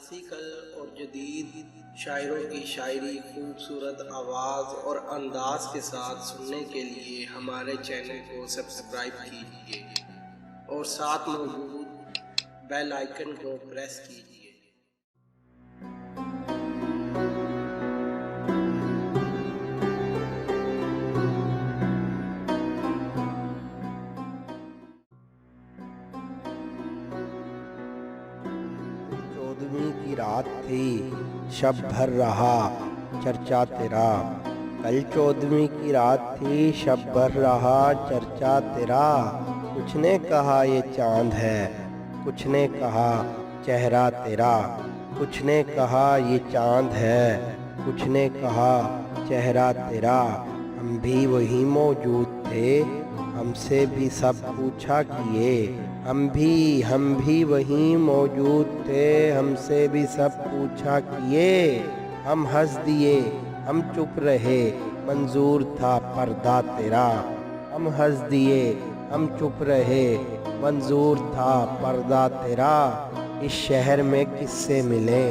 Classical और जदीद शायरों की शायरी खूबसूरत आवाज़ और अंदाज के साथ सुनने के लिए हमारे चैनल को सब्सक्राइब कीजिए और साथ मौजूद बेल आइकन को प्रेस कीजिए। चौदहवीं की रात थी, शब भर रहा चर्चा तेरा। कल 14वीं की रात थी, शब भर रहा चर्चा तेरा। कुछ ने कहा ये चांद है, कुछ ने कहा चेहरा तेरा। कुछ ने कहा ये चांद है, कुछ ने कहा चेहरा तेरा। हम भी वही मौजूद थे, हमसे भी सब पूछा किए। हम भी वहीं मौजूद थे, हमसे भी सब पूछा किए। हम हंस दिए, हम चुप रहे, मंजूर था पर्दा तेरा। हम हंस दिए, हम चुप रहे, मंजूर था पर्दा तेरा। इस शहर में किससे मिले,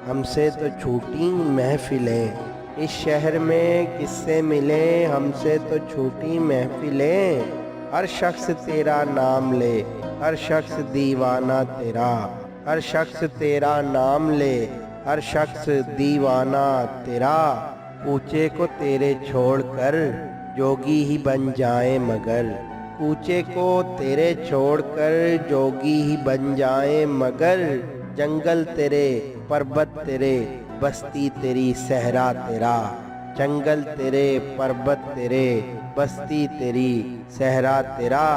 हमसे तो छूटी महफिलें। इस शहर में किससे मिले, हमसे तो छूटी महफिलें। हर शख्स तेरा नाम ले, हर शख्स दीवाना तेरा। हर शख्स तेरा नाम ले, हर शख्स दीवाना तेरा। कूचे को तेरे छोड़कर जोगी ही बन जाए मगर। कूचे को तेरे छोड़कर जोगी ही बन जाए मगर। जंगल तेरे, पर्वत तेरे, बस्ती तेरी, सहरा तेरा। जंगल तेरे, पर्वत तेरे, बस्ती तेरी, सहरा तेरा।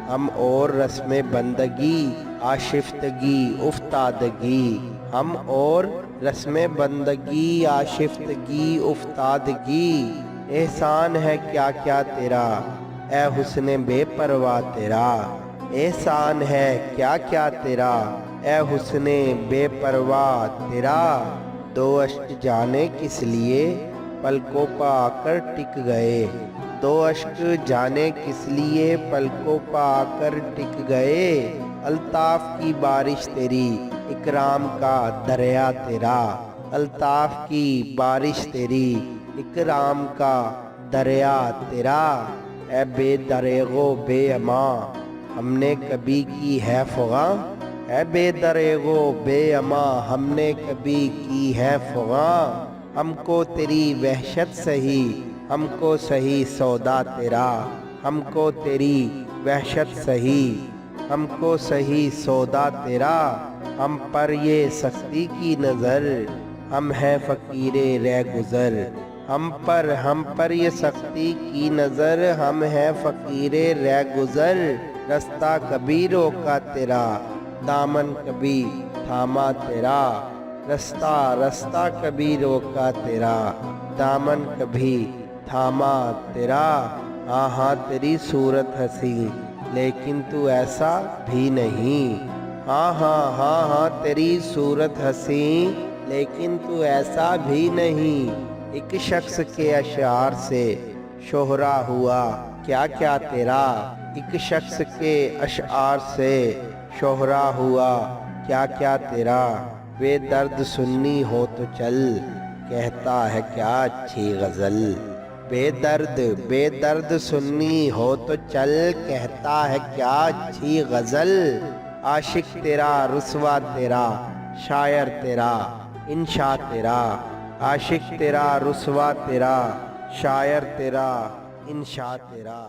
हम और रस्म बंदगी, आशिफ्तगी, उफ्तादगी। हम और रस्म बंदगी, आशिफ्तगी, उफ्तादगी। एहसान है क्या क्या तेरा, ए हुस्न बेपरवाह तेरा। एहसान है क्या क्या तेरा, ए हुस्न बेपरवाह तेरा। दो अश्क जाने किस लिए पलकों पर आकर टिक गए। दो अश्क जाने किस लिए पलकों पर आकर टिक गए। अल्ताफ की बारिश तेरी, इकराम का दरिया तेरा। अल्ताफ की बारिश तेरी, इकराम का दरिया तेरा। ए बेदरेगो बेअमा, हमने कभी की है फ़ग़ा। ए बेदरेगो बेअमा, हमने कभी की है फ़ग़ा। हमको तेरी वहशत सही, हमको सही सौदा तेरा। हमको तेरी वहशत सही, हमको सही सौदा तेरा। हम पर ये सख्ती की नज़र, हम हैं फ़कीरे रह गुज़र। हम पर ये सख्ती की नज़र, हम हैं फ़कीरे रह गुज़र। रास्ता कभी रोका तेरा, दामन कभी थामा तेरा। रास्ता कभी रोका तेरा, दामन कभी थामा तेरा। हाँ हाँ तेरी सूरत हंसी, लेकिन तू ऐसा भी नहीं। हाँ तेरी सूरत हंसी, लेकिन तू ऐसा भी नहीं। एक शख्स के अशार से शोहरा हुआ क्या क्या तेरा। एक शख्स के अशार से शोहरा हुआ क्या क्या तेरा। बेदर्द सुन्नी हो तो चल, कहता है क्या अच्छी गज़ल। बेदर्द सुन्नी हो तो चल, कहता है क्या अच्छी गज़ल। आशिक तेरा, रुसवा तेरा, शायर तेरा, इंशा तेरा। आशिक तेरा, रुसवा तेरा, शायर तेरा, इंशा तेरा।